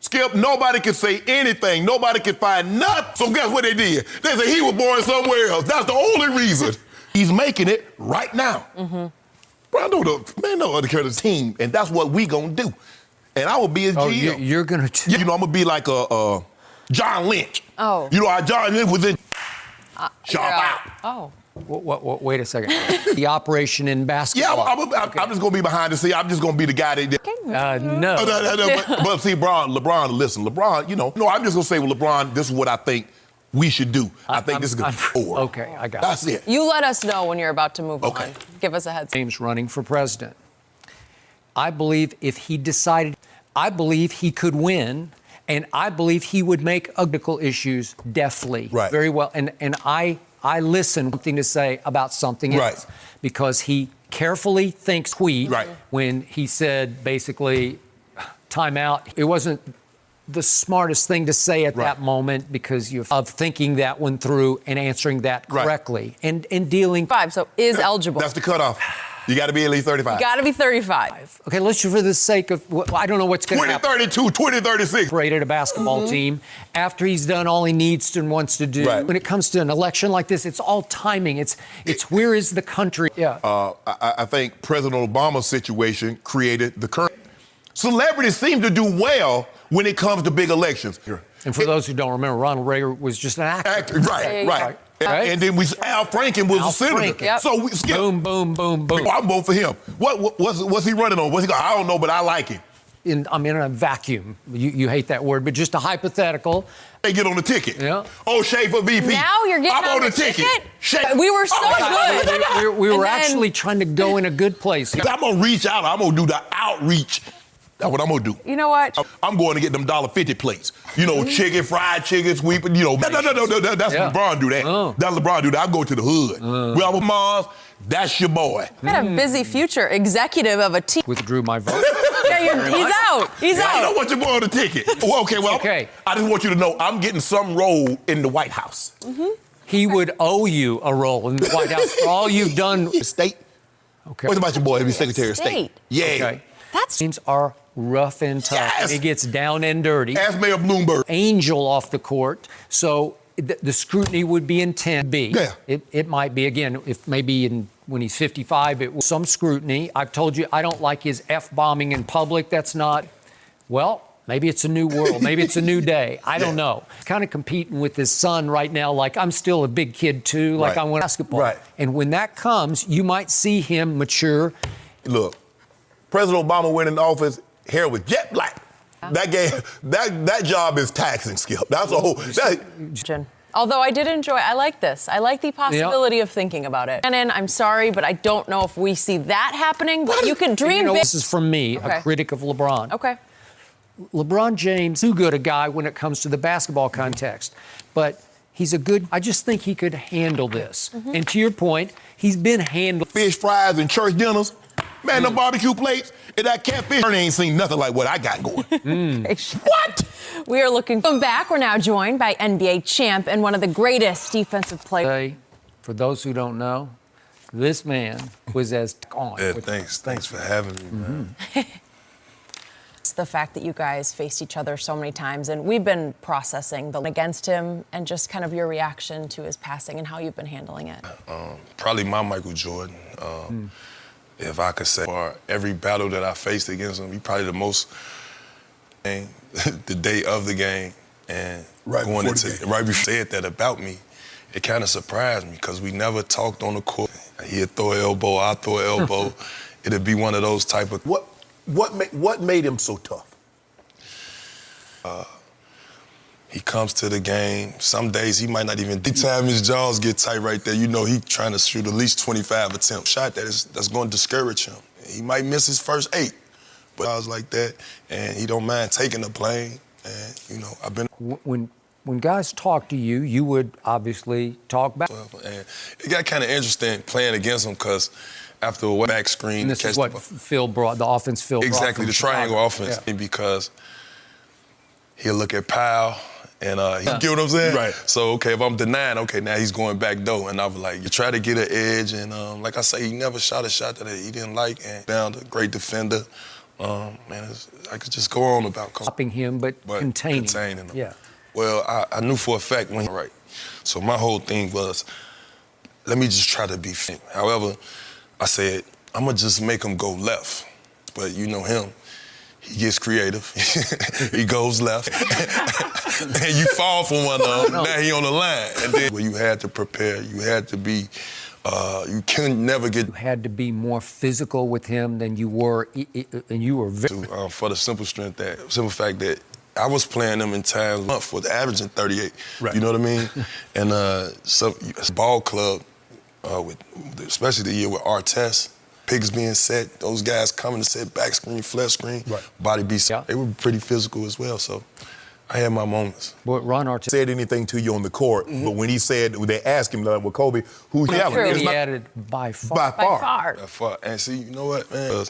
Speaker 4: Skip, nobody could say anything. Nobody could find nothing. So guess what they did? They said he was born somewhere else. That's the only reason. He's making it right now. Bro, I know no other care of the team, and that's what we gonna do. And I will be his GM.
Speaker 3: You're going to...
Speaker 4: You know, I'm gonna be like a John Lynch.
Speaker 2: Oh.
Speaker 4: You know how John Lynch was in Sharp Out.
Speaker 2: Oh.
Speaker 3: Wait a second. The operation in
Speaker 4: Yeah,
Speaker 3: basketball.
Speaker 4: I'm just gonna be behind the scene. I'm just gonna be the guy that.
Speaker 3: No.
Speaker 4: But see, LeBron, listen, LeBron, no, I'm just gonna say, well, LeBron, this is what I think we should do. I think this is good forward.
Speaker 3: Okay, I got it.
Speaker 4: That's it.
Speaker 2: You let us know when you're about to move
Speaker 4: Okay.
Speaker 2: on. Give us a heads up.
Speaker 3: James running for president. I believe if he decided, I believe he could win, and I believe he would make political issues deftly,
Speaker 4: Right.
Speaker 3: very well. And I listen something to say about something else,
Speaker 4: Right.
Speaker 3: because he carefully thinks tweet
Speaker 4: Right.
Speaker 3: when he said basically timeout. It wasn't the smartest thing to say at
Speaker 4: Right.
Speaker 3: that moment, because of thinking that one through and answering that
Speaker 4: Right.
Speaker 3: correctly and dealing.
Speaker 2: 5, so is eligible.
Speaker 4: That's the cutoff. You got to be at least 35.
Speaker 2: Got to be 35.
Speaker 3: Okay, let's just for the sake of, I don't know what's going to happen.
Speaker 4: 2032, 2036.
Speaker 3: Rated a basketball team after he's done all he needs to and wants to do.
Speaker 4: Right.
Speaker 3: When it comes to an election like this, it's all timing. It's where is the country? Yeah.
Speaker 4: I think President Obama's situation created the current. Celebrities seem to do well when it comes to big elections.
Speaker 3: And for those who don't remember, Ronald Reagan was just an actor.
Speaker 4: Right.
Speaker 3: Right.
Speaker 4: And then Al Franken was a senator.
Speaker 3: Franken. Yep.
Speaker 4: So we skip.
Speaker 3: Boom, boom, boom, boom.
Speaker 4: I vote for him. What's he running on? I don't know, but I like him.
Speaker 3: I'm in a vacuum. You hate that word, but just a hypothetical.
Speaker 4: They get on the ticket.
Speaker 3: Yeah.
Speaker 4: Oh, Shay for VP.
Speaker 2: Now you're getting
Speaker 4: I'm
Speaker 2: on the ticket?
Speaker 4: Shay.
Speaker 2: We were so good.
Speaker 3: We were
Speaker 2: And then-
Speaker 3: actually trying to go in a good place.
Speaker 4: I'm going to reach out. I'm going to do the outreach. That's what I'm going to do.
Speaker 2: You know what?
Speaker 4: I'm going to get them $1.50 plates. You know, chicken, fried chicken, sweet, you know. No. That's LeBron do that. That's LeBron do that. I go to the hood. Well, with Mars, that's your boy.
Speaker 2: Got a busy future. Executive of a team.
Speaker 3: Withdrew my vote.
Speaker 2: Yeah, he's out. He's
Speaker 4: I
Speaker 2: out.
Speaker 4: don't want your boy on the ticket. Okay. I just want you to know I'm getting some role in the White House.
Speaker 3: He would owe you a role in the White House for all you've done.
Speaker 4: State.
Speaker 3: Okay.
Speaker 4: What about your boy? He's Secretary of State.
Speaker 2: State.
Speaker 4: Yeah.
Speaker 3: Okay.
Speaker 2: That's
Speaker 3: Teams are rough and tough.
Speaker 4: Yes.
Speaker 3: It gets down and dirty.
Speaker 4: Ask Mayor Bloomberg.
Speaker 3: Angel off the court, so the scrutiny would be intense.
Speaker 4: Yeah.
Speaker 3: It might be, again, if maybe when he's 55, it was some scrutiny. I've told you I don't like his F-bombing in public. That's not, well, maybe it's a new world. Maybe it's a new day. I don't know. Kind of competing with his son right now, like I'm still a big kid too, like I want basketball.
Speaker 4: Right.
Speaker 3: And when that comes, you might see him mature.
Speaker 4: Look, President Obama went in office, hair was jet black. That job is taxing, Skip. That's a whole.
Speaker 2: Although I did enjoy, I like this. I like the possibility of thinking about it. And I'm sorry, but I don't know if we see that happening. But you can dream big.
Speaker 3: This is from me, a critic of LeBron.
Speaker 2: Okay.
Speaker 3: LeBron James, too good a guy when it comes to the basketball context, but he's I just think he could handle this. And to your point, he's been handled.
Speaker 4: Fish fries and church dinners. Man, the barbecue plates and that catfish. Ernie ain't seen nothing like what I got going. What?
Speaker 2: We are looking back. We're now joined by NBA champ and one of the greatest defensive players.
Speaker 3: For those who don't know, this man was as on.
Speaker 5: Yeah, thanks for having me, man.
Speaker 2: It's the fact that you guys faced each other so many times, and we've been processing the against him and just kind of your reaction to his passing and how you've been handling it.
Speaker 5: Probably my Michael Jordan. If I could say, for every battle that I faced against him, he probably the most the day of the game and
Speaker 4: right before
Speaker 5: he said that about me, it kind of surprised me because we never talked on the court. He'd throw an elbow, I'd throw an elbow. It'd be one of those type of.
Speaker 4: What made him so tough?
Speaker 5: He comes to the game. Some days he might not even. Every time his jaws get tight right there, you know he trying to shoot at least 25 attempts. Shot that's going to discourage him. He might miss his first 8, but I was like that, and he don't mind taking the blame. And you know, I've been.
Speaker 3: When guys talk to you, you would obviously talk back.
Speaker 5: And it got kind of interesting playing against him because after a back screen,
Speaker 3: and this is what Phil brought, the offense Phil brought.
Speaker 5: Exactly, the triangle offense, because he'll look at Powell. And you get what I'm saying?
Speaker 4: Right.
Speaker 5: So, okay, if I'm denying, okay, now he's going back though. And I was like, you try to get an edge. And like I say, he never shot a shot that he didn't like. And found a great defender. Man, I could just go on about
Speaker 3: stopping him, but containing
Speaker 5: him.
Speaker 3: Yeah.
Speaker 5: Well, I knew for a fact when he right. So my whole thing was, let me just try to be fit. However, I said, I'm going to just make him go left. But you know him. He gets creative. He goes left. And you fall for one of them. Now he on the line. And then you had to prepare. You had to be, you can never get.
Speaker 3: You had to be more physical with him than you were, and you were very.
Speaker 5: For the simple fact that I was playing them in times month with averaging 38. Right. You know what I mean? And some ball club, especially the year with Artest. Pigs being set, those guys coming to set back screen, flex screen, body be set. They were pretty physical as well, so I had my moments.
Speaker 3: But Ron Artest
Speaker 4: said anything to you on the court, but when they asked him, like, well, Kobe, who's yelling?
Speaker 3: He added by far.
Speaker 5: By far. And see, you know what, man?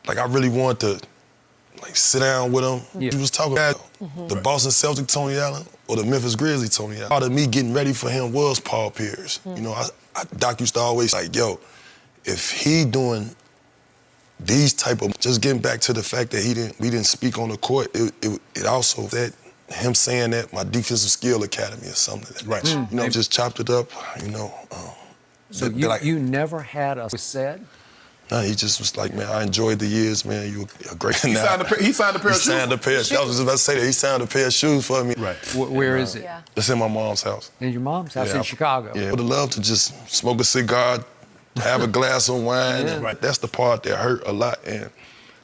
Speaker 5: Like, I really wanted to, like, sit down with him. Yeah. He was talking about the Boston Celtics Tony Allen or the Memphis Grizzlies Tony Allen. Part of me getting ready for him was Paul Pierce. You know, Doc used to always like, yo, if he doing these type of, just getting back to the fact that we didn't speak on the court, it also that him saying that my defensive skill academy or something.
Speaker 4: Right.
Speaker 5: You know, just chopped it up, you know.
Speaker 3: So you never had a said?
Speaker 5: No, he just was like, man, I enjoyed the years, man. You were a great.
Speaker 4: He signed a pair of shoes.
Speaker 5: He signed a pair of shoes. I was just about to say that. He signed a pair of shoes for me.
Speaker 4: Right.
Speaker 3: Where is it?
Speaker 2: Yeah.
Speaker 5: It's in my mom's house.
Speaker 3: In your mom's house in Chicago?
Speaker 5: Yeah. I would have loved to just smoke a cigar, have a glass of wine.
Speaker 3: Yeah.
Speaker 5: Right. That's the part that hurt a lot. And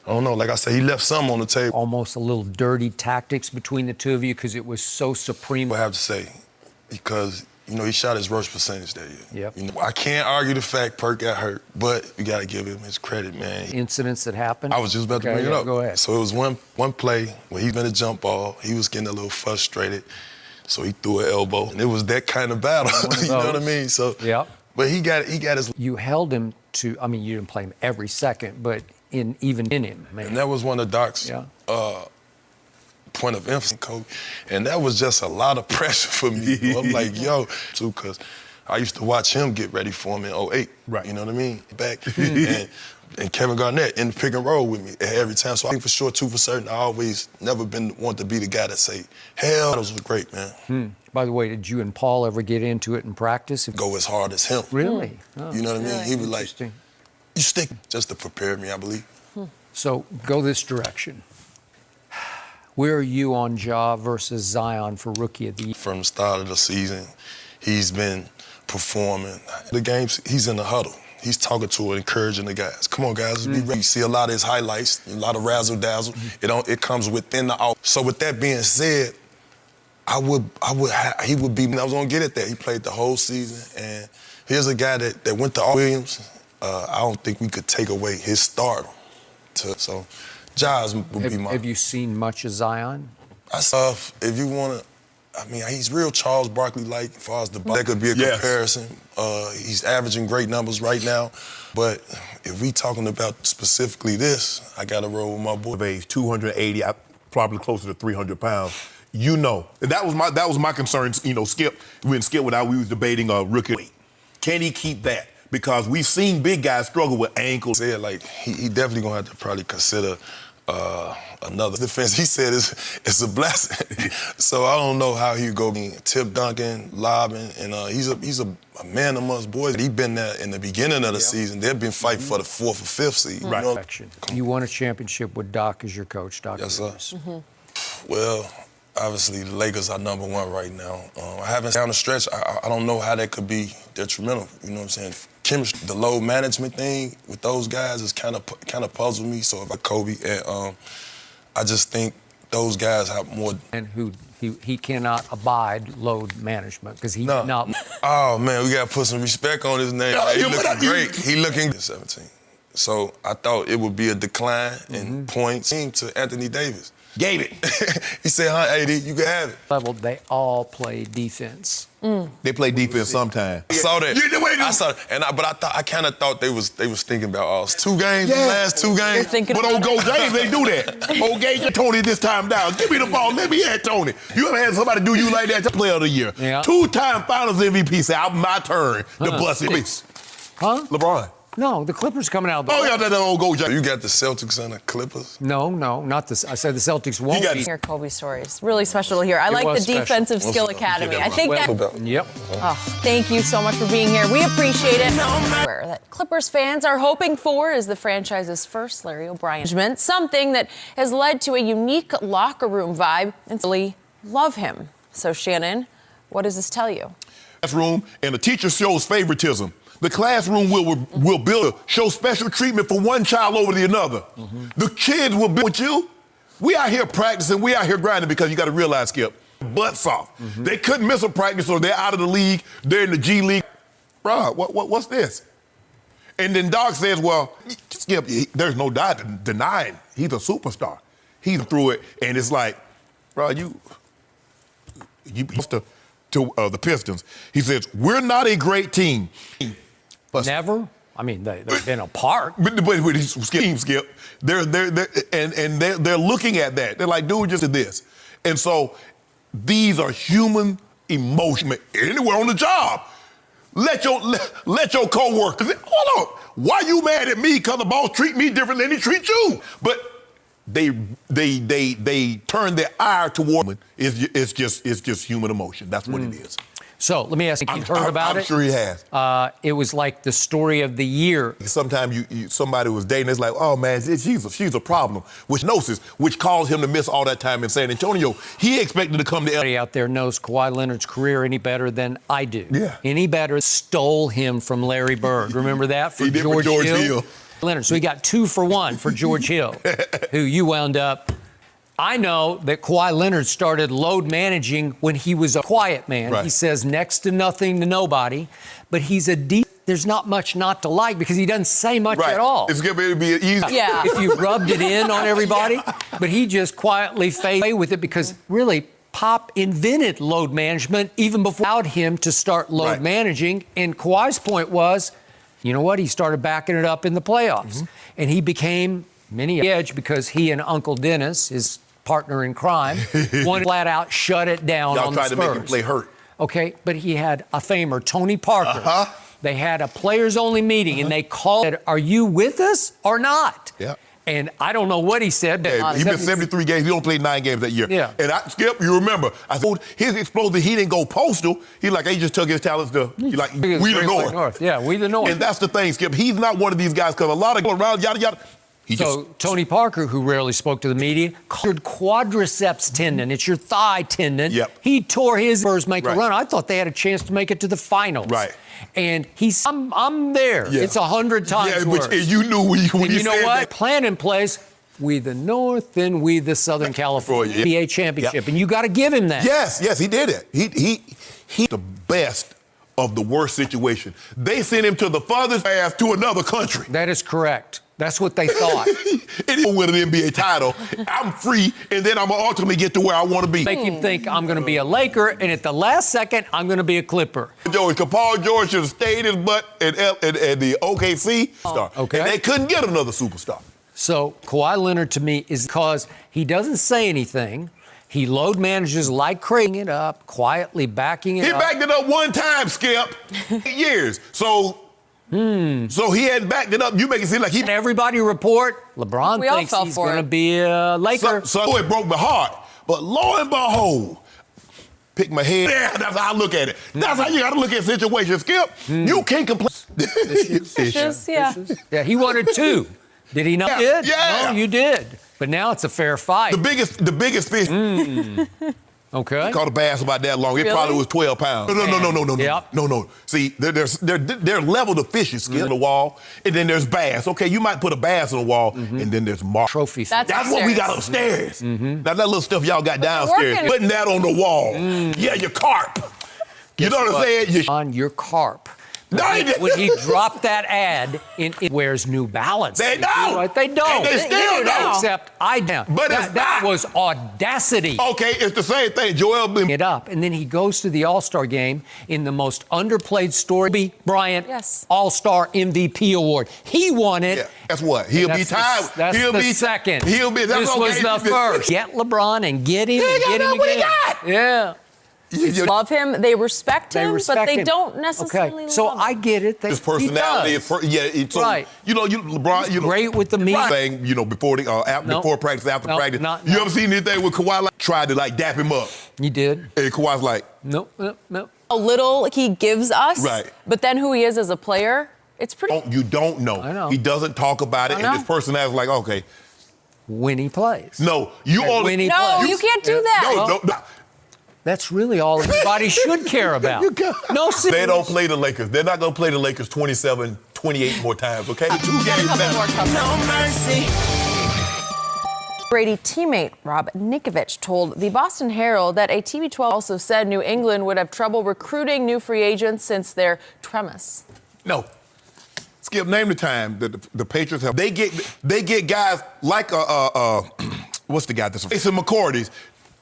Speaker 5: I don't know, like I said, he left some on the table.
Speaker 3: Almost a little dirty tactics between the two of you because it was so supreme.
Speaker 5: I have to say, because, you know, he shot his rush percentage that year.
Speaker 3: Yep.
Speaker 5: You know, I can't argue the fact Perk got hurt, but you got to give him his credit, man.
Speaker 3: Incidents that happened?
Speaker 5: I was just about to bring it up.
Speaker 3: Go ahead.
Speaker 5: So it was one play where he made a jump ball. He was getting a little frustrated, so he threw an elbow. And it was that kind of battle, you know what I mean? So,
Speaker 3: yeah.
Speaker 5: But he got his...
Speaker 3: You held him to, I mean, you didn't play him every second, but even in him, man.
Speaker 5: And that was one of Doc's point of emphasis, Kobe. And that was just a lot of pressure for me. I'm like, yo, too, because I used to watch him get ready for him in 2008.
Speaker 4: Right.
Speaker 5: You know what I mean? Back. and Kevin Garnett in the pick and roll with me every time. So I think for sure, too, for certain, I always never been want to be the guy that say, hell, that was great, man.
Speaker 3: By the way, did you and Paul ever get into it in practice?
Speaker 5: Go as hard as him.
Speaker 3: Really? Oh.
Speaker 5: You know what I mean? He was like,
Speaker 3: Interesting.
Speaker 5: you stick, just to prepare me, I believe.
Speaker 3: So go this direction. Where are you on Ja versus Zion for Rookie of the Year?
Speaker 5: From the start of the season, he's been performing. The games, he's in the huddle. He's talking to it, encouraging the guys. Come on, guys, let's be ready. You see a lot of his highlights, a lot of razzle-dazzle. It comes within the out. So with that being said, he would be, I was gonna get at that. He played the whole season, and here's a guy that went to Williams. I don't think we could take away his stardom. So, Giles would be my...
Speaker 3: Have you seen much of Zion?
Speaker 5: If you want to, I mean, he's real Charles Barkley-like as far as the... That could be a comparison. He's averaging great numbers right now. But if we talking about specifically this, I got to roll with my boy.
Speaker 4: Of age, 280, probably closer to 300 pounds. You know, that was my concern. You know, Skip, when Skip went out, we was debating rookie. Can he keep that? Because we've seen big guys struggle with ankles.
Speaker 5: Said like he definitely gonna have to probably consider another defense. He said it's a blessing. So I don't know how he go tip dunking, lobbing, and he's a man amongst boys. He been there in the beginning of the season. They've been fighting for the 4th or 5th seed.
Speaker 4: Right.
Speaker 5: You know?
Speaker 3: You won a championship with Doc as your coach, Doc.
Speaker 5: Yes, sir. Well, obviously the Lakers are #1 right now. I haven't down the stretch. I don't know how that could be detrimental. You know what I'm saying? Chemistry, the load management thing with those guys is kind of puzzled me. So if I Kobe and I just think those guys have more.
Speaker 3: And he cannot abide load management because he not.
Speaker 5: Oh man, we gotta put some respect on his name. He looking great. He looking 17. So I thought it would be a decline in points to Anthony Davis.
Speaker 4: Gave it.
Speaker 5: He said, AD, you can have it.
Speaker 3: Level, they all play defense.
Speaker 4: They play defense sometime.
Speaker 5: I saw that. I saw that. But I kind of thought they was thinking about 2 games, the last 2 games.
Speaker 4: But on Go James, they do that. On Gage, Tony this time down. Give me the ball. Let me at Tony. You ever had somebody do you like that? Player of the year.
Speaker 3: Yeah.
Speaker 4: 2-time Finals MVP. Say, my turn to bust it.
Speaker 3: Huh?
Speaker 4: LeBron.
Speaker 3: No, the Clippers coming out.
Speaker 4: Oh, yeah, that old Go James.
Speaker 5: You got the Celtics and the Clippers?
Speaker 3: No, not this. I said the Celtics won't be.
Speaker 2: Hear Kobe's stories. Really special to hear. I like the
Speaker 3: was special.
Speaker 2: Defensive Skill Academy. I think that.
Speaker 3: Yep.
Speaker 2: Oh, thank you so much for being here. We appreciate it. That Clippers fans are hoping for is the franchise's first Larry O'Brien management, something that has led to a unique locker room vibe and really love him. So, Shannon, what does this tell you?
Speaker 4: Classroom, and the teacher shows favoritism. The classroom will show special treatment for one child over the other. The kids will be with you. We out here practicing, we out here grinding because you got to realize, Skip, butts off. They couldn't miss a practice or they're out of the league, they're in the G League. Bro, what's this? And then Doc says, well, Skip, there's no doubt denying he's a superstar. He's through it, and it's like, bro, you to the Pistons. He says, we're not a great team.
Speaker 3: Never? I mean, they've been apart.
Speaker 4: But he's Skip. They're looking at that. They're like, dude, just did this. And so these are human emotions anywhere on the job. Let your co-workers, hold on, why you mad at me because the boss treat me different than he treat you? But they turn their ire toward me. It's just human emotion. That's what it is.
Speaker 3: So let me ask you, you've heard about it?
Speaker 4: I'm sure he has.
Speaker 3: It was like the story of the year.
Speaker 4: Sometimes somebody was dating, it's like, oh man, she's a problem. Which caused him to miss all that time in San Antonio. He expected to come to
Speaker 3: Everybody out there knows Kawhi Leonard's career any better than I do.
Speaker 4: Yeah.
Speaker 3: Any better. Stole him from Larry Bird. Remember that?
Speaker 4: He did for George Hill.
Speaker 3: Leonard. So he got 2 for 1 for George Hill, who you wound up. I know that Kawhi Leonard started load managing when he was a quiet man.
Speaker 4: Right.
Speaker 3: He says next to nothing to nobody, but he's there's not much not to like because he doesn't say much at all.
Speaker 4: It's going to be easy.
Speaker 2: Yeah.
Speaker 3: If you rubbed it in on everybody, but he just quietly faded away with it because really Pop invented load management even before allowed him to start load managing. And Kawhi's point was, you know what? He started backing it up in the playoffs, and he became many edge because he and Uncle Dennis, his partner in crime, one flat out shut it down
Speaker 4: Y'all
Speaker 3: on the
Speaker 4: tried
Speaker 3: Spurs.
Speaker 4: to make him play hurt.
Speaker 3: Okay, but he had a famer, Tony Parker. They had a players-only meeting, and they called, are you with us or not?
Speaker 4: Yeah.
Speaker 3: And I don't know what he said. But
Speaker 4: He missed 73 games. He only played 9 games that year.
Speaker 3: Yeah.
Speaker 4: And Skip, you remember, I told his explosive, he didn't go postal. He just took his talents to, we the North.
Speaker 3: Yeah, we the North.
Speaker 4: And that's the thing, Skip. He's not one of these guys because a lot of go around, yada, yada.
Speaker 3: Tony Parker, who rarely spoke to the media, called quadriceps tendon. It's your thigh tendon.
Speaker 4: Yep.
Speaker 3: He tore his Spurs make a run. I thought they had a chance to make it to the finals.
Speaker 4: Right.
Speaker 3: And I'm there.
Speaker 4: Yeah.
Speaker 3: It's 100 times worse.
Speaker 4: And you knew when
Speaker 3: and
Speaker 4: you
Speaker 3: you know
Speaker 4: said
Speaker 3: what?
Speaker 4: that.
Speaker 3: Plan in place. We the North and we the Southern California NBA championship.
Speaker 4: Yep.
Speaker 3: And you got to give him that.
Speaker 4: Yes, he did it. He the best of the worst situation. They sent him to the farthest path to another country.
Speaker 3: That is correct. That's what they thought.
Speaker 4: And he win an NBA title. I'm free, and then I'm going to ultimately get to where I want to be.
Speaker 3: Make him think I'm going to be a Laker, and at the last second, I'm going to be a Clipper.
Speaker 4: Paul George should have stayed his butt at the OKC star.
Speaker 3: Okay.
Speaker 4: And they couldn't get another superstar.
Speaker 3: So Kawhi Leonard, to me, is because he doesn't say anything. He load manages like cranking it up, quietly backing it up.
Speaker 4: He backed it up one time, Skip. 8 years. So he hadn't backed it up. You make it seem like he...
Speaker 3: Everybody report, LeBron thinks he's going to be a Laker.
Speaker 4: So it broke my heart. But lo and behold, pick my head. Yeah, that's how I look at it. That's how you got to look at situations, Skip. You can't complain.
Speaker 3: Yeah, he wanted 2. Did he not?
Speaker 4: Yeah.
Speaker 3: No, you did. But now it's a fair fight.
Speaker 4: The biggest fish.
Speaker 3: Okay.
Speaker 4: Caught a bass about that long. It probably was 12 pounds. No.
Speaker 3: Yep.
Speaker 4: No. See, they're level to fishes, Skip, on the wall, and then there's bass. Okay, you might put a bass on the wall, and then there's
Speaker 3: trophy.
Speaker 2: That's
Speaker 4: what we got upstairs. Now that little stuff y'all got downstairs, putting that on the wall. Yeah, your carp. You know what I'm saying?
Speaker 3: On your carp.
Speaker 4: No,
Speaker 3: when he dropped that ad, it wears New Balance.
Speaker 4: They don't.
Speaker 3: Right? They don't.
Speaker 4: And they still don't.
Speaker 3: Except I don't.
Speaker 4: But
Speaker 3: that was audacity.
Speaker 4: Okay, it's the same thing. Joel been
Speaker 3: it up, and then he goes to the All-Star game in the most underplayed story. Kobe Bryant All-Star MVP award. He won it.
Speaker 4: Yeah, guess what? He'll be tied.
Speaker 3: That's
Speaker 4: He'll
Speaker 3: the
Speaker 4: be
Speaker 3: second.
Speaker 4: He'll be.
Speaker 3: This was the first. Get LeBron and get him and get him again. Yeah.
Speaker 2: They love him, they respect him, but they don't necessarily love
Speaker 3: so
Speaker 2: him.
Speaker 3: I get it.
Speaker 4: His personality,
Speaker 3: right.
Speaker 4: LeBron,
Speaker 3: great with the media.
Speaker 4: Thing, before practice, after practice. You ever seen anything with Kawhi? Tried to dap him up.
Speaker 3: You did.
Speaker 4: And Kawhi's like,
Speaker 3: no.
Speaker 2: A little he gives us,
Speaker 4: right?
Speaker 2: But then who he is as a player, it's pretty.
Speaker 4: You don't know.
Speaker 3: I know.
Speaker 4: He doesn't talk about it, and his personality is like, okay.
Speaker 3: When he plays.
Speaker 4: No, you only.
Speaker 3: When he
Speaker 2: no,
Speaker 3: plays.
Speaker 2: you can't do that.
Speaker 4: No.
Speaker 3: That's really all anybody should care about. No, seriously.
Speaker 4: They don't play the Lakers. They're not going to play the Lakers 27, 28 more times, okay? 2 games now.
Speaker 2: No mercy. Brady teammate Rob Nikovich told the Boston Herald that a TB12 also said New England would have trouble recruiting new free agents since their premise.
Speaker 4: No. Skip, name the time that the Patriots have. They get guys like what's the guy that's Jason McCourty's.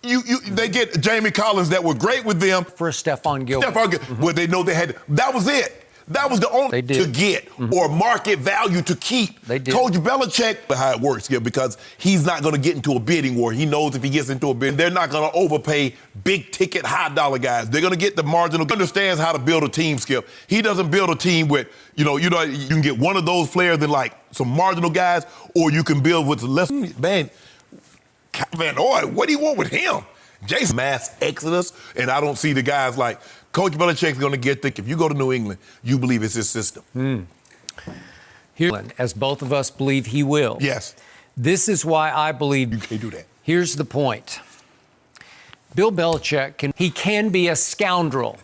Speaker 4: They get Jamie Collins that were great with them.
Speaker 3: For Stephon Gilmore.
Speaker 4: Well, they know they had. That was it. That was the only
Speaker 3: They did.
Speaker 4: to get or market value to keep.
Speaker 3: They did.
Speaker 4: Coach Belichick, how it works here, because he's not going to get into a bidding war. He knows if he gets into a bid, they're not going to overpay big ticket, high dollar guys. They're going to get the marginal. He understands how to build a team, Skip. He doesn't build a team with, you can get one of those players and like some marginal guys, or you can build with less. Man, what do you want with him? Jason mass exodus, and I don't see the guys like Coach Belichick's going to get thick. If you go to New England, you believe it's his system.
Speaker 3: As both of us believe he will.
Speaker 4: Yes.
Speaker 3: This is why I believe
Speaker 4: You can't do that.
Speaker 3: Here's the point. Bill Belichick can be a scoundrel.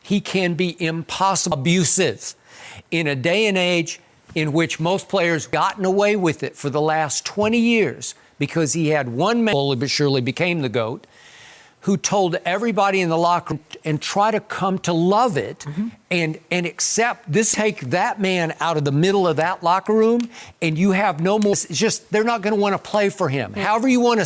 Speaker 3: He can be impossible abusive in a day and age in which most players gotten away with it for the last 20 years because he had one man, slowly but surely became the GOAT, who told everybody in the locker room and try to come to love it and accept this. Take that man out of the middle of that locker room and you have no more. It's just they're not going to want to play for him. However you want to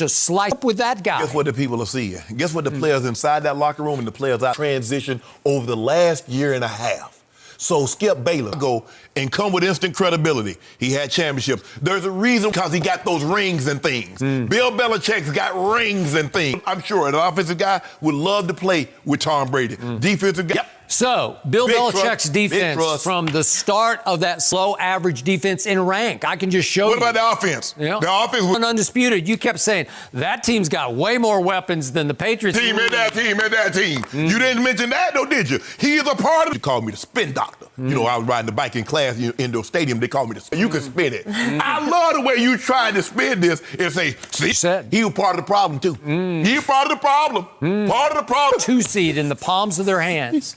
Speaker 3: slice up with that guy.
Speaker 4: Guess what the people are seeing? Guess what the players inside that locker room and the players out transition over the last year and a half. So Skip Bayless go and come with instant credibility. He had championships. There's a reason because he got those rings and things. Bill Belichick's got rings and things. I'm sure an offensive guy would love to play with Tom Brady. Defensive guy.
Speaker 3: So, Bill
Speaker 4: Big
Speaker 3: Belichick's
Speaker 4: trust, big
Speaker 3: defense
Speaker 4: trust.
Speaker 3: from the start of that slow average defense in rank. I can just show you.
Speaker 4: What about the offense?
Speaker 3: Yeah.
Speaker 4: The offense was
Speaker 3: Undisputed. You kept saying that team's got way more weapons than the Patriots.
Speaker 4: team at that team. You didn't mention that, though, did you? He is a part of it. You called me the spin doctor. You know, I was riding the bike in class in Indoor Stadium. They called me the spin. You can spin it. I love the way you tried to spin this and say, see, he was part of the problem, too. He was part of the problem. Part of the problem.
Speaker 3: 2 seed in the palms of their hands.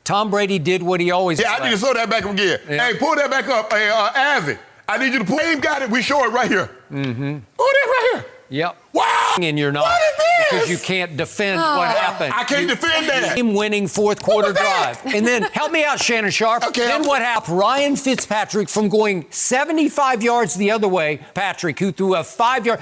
Speaker 3: Tom Brady did what he always
Speaker 4: Yeah, I need to show that back up again.
Speaker 3: Yeah.
Speaker 4: Hey, pull that back up. Hey, Azzy, I need you to pull. Dave got it. We show it right here. Pull that right here.
Speaker 3: Yep.
Speaker 4: Wow.
Speaker 3: And you're not.
Speaker 4: What is this?
Speaker 3: Because you can't defend what happened.
Speaker 4: I can't defend that.
Speaker 3: Game-winning fourth quarter
Speaker 4: was that?
Speaker 3: drive. And then, help me out, Shannon Sharp.
Speaker 4: Okay.
Speaker 3: Then what happened? Ryan Fitzpatrick from going 75 yards the other way. Patrick, who threw a 5-yard.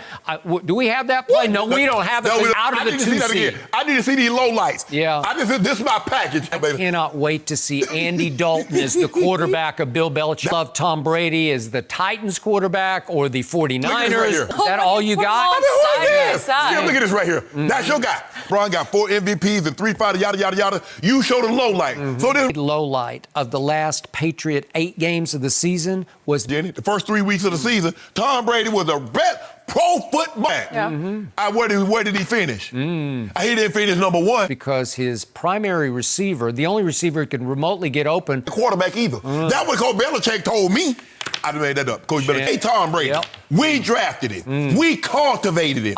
Speaker 3: Do we have that play? No, we don't have it.
Speaker 4: No, we don't.
Speaker 3: Out of
Speaker 4: I
Speaker 3: the
Speaker 4: need to see
Speaker 3: 2
Speaker 4: that
Speaker 3: seed.
Speaker 4: again. I need to see these low lights.
Speaker 3: Yeah.
Speaker 4: This is my package, baby.
Speaker 3: Cannot wait to see Andy Dalton as the quarterback of Bill Belichick. Love Tom Brady as the Titans quarterback or the 49ers.
Speaker 4: right here.
Speaker 3: Is that all you got?
Speaker 4: Who is
Speaker 2: Side by
Speaker 4: this?
Speaker 2: side.
Speaker 4: Skip, look at this right here. That's your guy. Brian got 4 MVPs and 3 fighters, yada, yada, yada. You show the low light. So this
Speaker 3: Low light of the last Patriot 8 games of the season was
Speaker 4: Jenny, the first 3 weeks of the season, Tom Brady was the best pro football.
Speaker 2: Yeah.
Speaker 4: Where did he finish? He didn't finish number 1.
Speaker 3: because his primary receiver, the only receiver who can remotely get open,
Speaker 4: The quarterback either. That's what Coach Belichick told me. I made that up. Coach Belichick. Hey, Tom Brady.
Speaker 3: Yep.
Speaker 4: We drafted him. We cultivated him.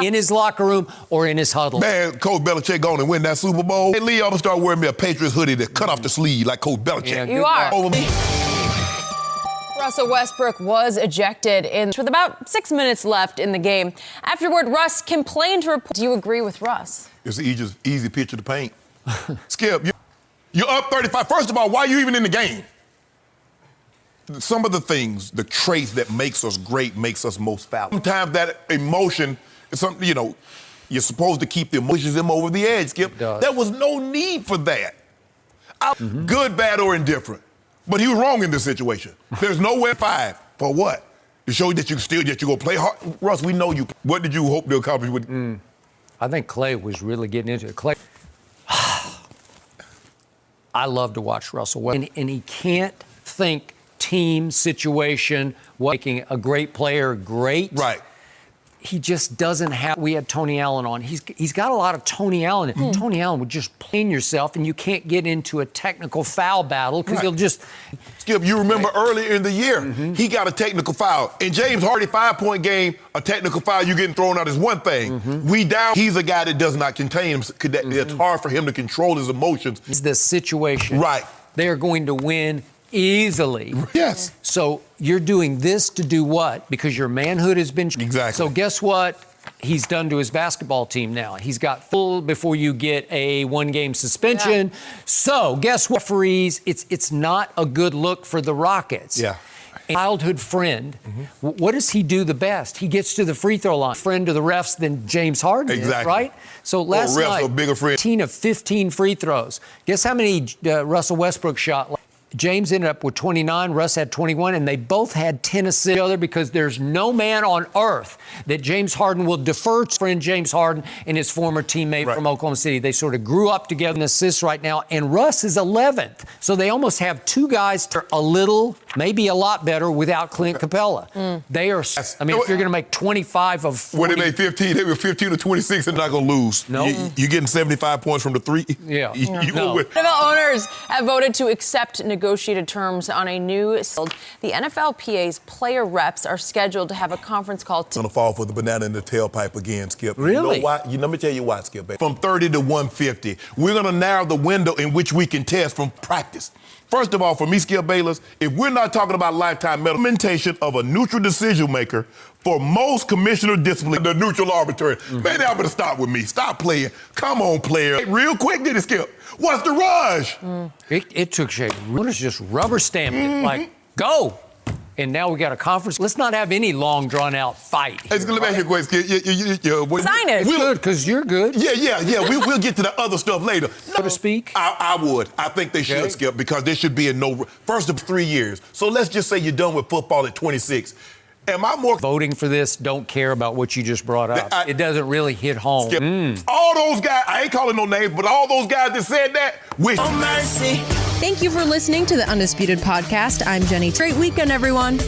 Speaker 3: in his locker room or in his huddle.
Speaker 4: Man, Coach Belichick going to win that Super Bowl. Hey, Lee, I'm going to start wearing me a Patriots hoodie that cut off the sleeve like Coach Belichick.
Speaker 3: Yeah,
Speaker 2: You are.
Speaker 4: Over me.
Speaker 2: Russell Westbrook was ejected with about 6 minutes left in the game. Afterward, Russ complained to reporters. Do you agree with Russ?
Speaker 4: It's an easy picture to paint. Skip, you're up 35. First of all, why are you even in the game? Some of the things, the traits that makes us great, makes us most valuable. Sometimes that emotion is something, you're supposed to keep the emotions over the edge, Skip. There was no need for that. Good, bad, or indifferent. But he was wrong in this situation. There's nowhere 5. For what? To show that you're going to play hard. Russ, we know you. What did you hope to accomplish with
Speaker 3: I think Clay was really getting into it. Clay, I love to watch Russell Westbrook, and he can't think team situation, making a great player great.
Speaker 4: Right.
Speaker 3: He just doesn't have. We had Tony Allen on. He's got a lot of Tony Allen. And Tony Allen would just play yourself, and you can't get into a technical foul battle because he'll just.
Speaker 4: Skip, you remember earlier in the year, he got a technical foul. In James Harden 5-point game, a technical foul, you getting thrown out is one thing. We down. He's a guy that does not contain him. It's hard for him to control his emotions.
Speaker 3: It's the situation.
Speaker 4: Right.
Speaker 3: They are going to win easily.
Speaker 4: Yes.
Speaker 3: So you're doing this to do what? Because your manhood has been.
Speaker 4: Exactly.
Speaker 3: So guess what he's done to his basketball team now? He's got full before you get a 1-game suspension. So guess what, referees? It's not a good look for the Rockets.
Speaker 4: Yeah.
Speaker 3: childhood friend. What does he do the best? He gets to the free throw line. Friend to the refs than James Harden is, right? So last
Speaker 4: refs
Speaker 3: night,
Speaker 4: are a bigger friend.
Speaker 3: 15 of 15 free throws. Guess how many Russell Westbrook shot? James ended up with 29, Russ had 21, and they both had 10 assists together because there's no man on earth that James Harden will defer to friend James Harden and his former teammate from Oklahoma City. They sort of grew up together in assists right now, and Russ is 11th. So they almost have two guys that are a little, maybe a lot better without Clint Capella. They are, I mean, if you're going to make 25 of 40.
Speaker 4: When they made 15, they were 15 to 26 and not going to lose.
Speaker 3: No.
Speaker 4: You're getting 75 points from the three.
Speaker 3: Yeah.
Speaker 4: You
Speaker 3: No.
Speaker 4: win.
Speaker 2: NFL owners have voted to accept negotiated terms on a new deal. The NFLPA's player reps are scheduled to have a conference call.
Speaker 4: Going to fall for the banana in the tailpipe again, Skip.
Speaker 3: Really?
Speaker 4: You know why? Let me tell you why, Skip. From 30 to 150, we're going to narrow the window in which we can test from practice. First of all, for me, Skip Bayless, if we're not talking about lifetime implementation of a neutral decision maker for most commissioner discipline, the neutral arbitrator. Man, y'all better stop with me. Stop playing. Come on, player. Hey, real quick, did it, Skip? What's the rush?
Speaker 3: It took shape. Let's just rubber stamp it. Like, go. And now we got a conference. Let's not have any long, drawn-out fight.
Speaker 4: Hey, let me ask you a question.
Speaker 2: Sign it.
Speaker 3: It's good, because you're good.
Speaker 4: Yeah. We'll get to the other stuff later.
Speaker 3: So to speak?
Speaker 4: I would. I think they should, Skip, because there should be a no... First of 3 years. So let's just say you're done with football at 26. Am I more...
Speaker 3: Voting for this, don't care about what you just brought up. It doesn't really hit home.
Speaker 4: Skip, all those guys, I ain't calling no names, but all those guys that said that, wish...
Speaker 6: Oh, mercy.
Speaker 1: Thank you for listening to the Undisputed Podcast. I'm Jenny. Great weekend, everyone.